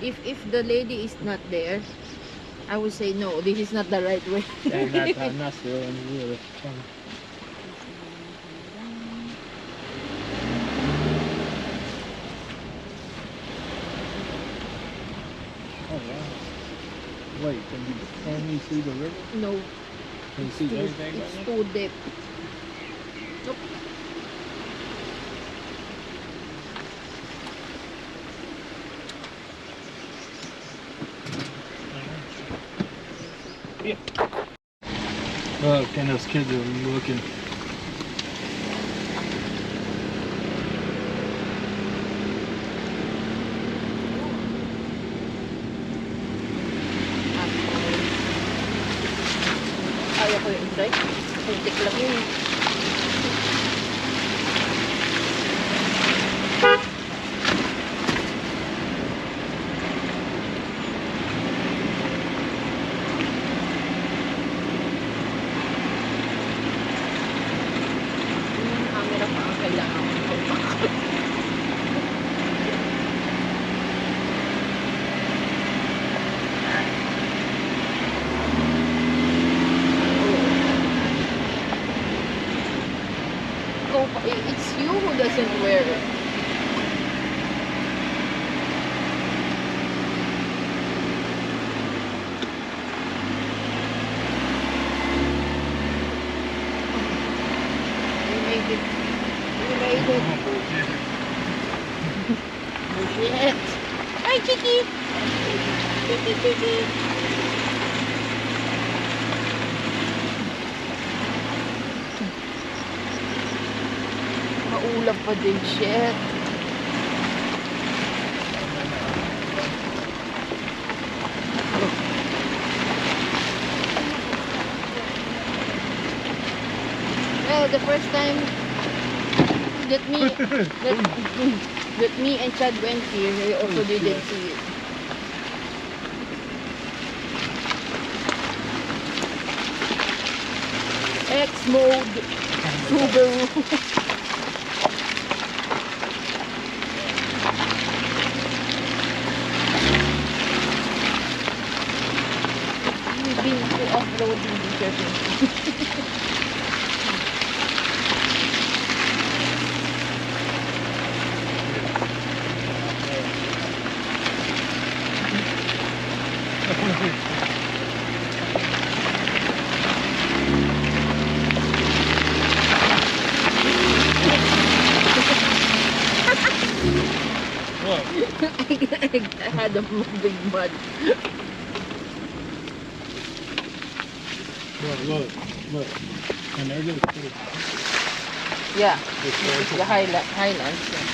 If the lady is not there, I would say no, this is not the right way. And I'm not still in the wheel. Oh wow. Wait, can you see the river? No, Can you see anything? it's too deep. Nope. Yeah. Look, and those kids are looking. Ayaw ko yung try. Puntik lang yun. Camera pa ang kailangan ko pagpakapit. It's you who doesn't wear it. You made it. You made it. Oh shit. Hi, Chiki. Chiki, Chiki. Maulap pa din, shit. Well, the first time that me and Chad went here, we also didn't see it. X mode Subaru. We've been to off-roading this I had a big mud. Look. And there goes too. Yeah, this is the highlands. Yeah.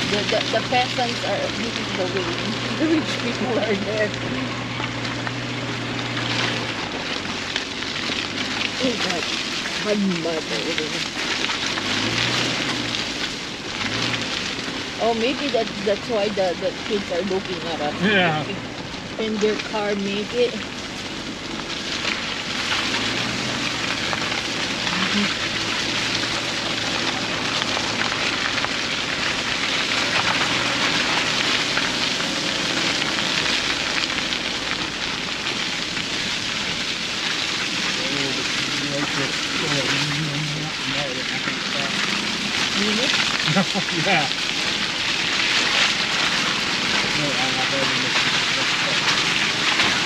The peasants are, this is the way. The rich people are there. Oh God, mud over there. Oh, maybe that's why the kids are looking at us. Yeah. Can their car make it? Yeah. No, I'm not ready.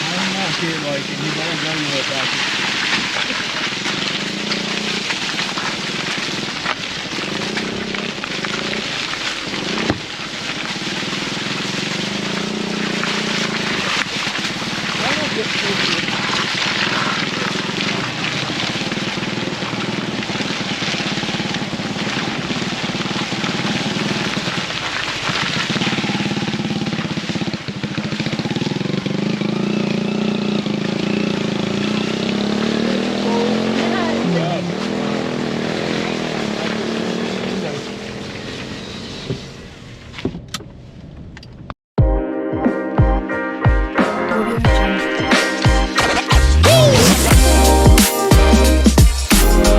I'm not here like, and you gotta go with that.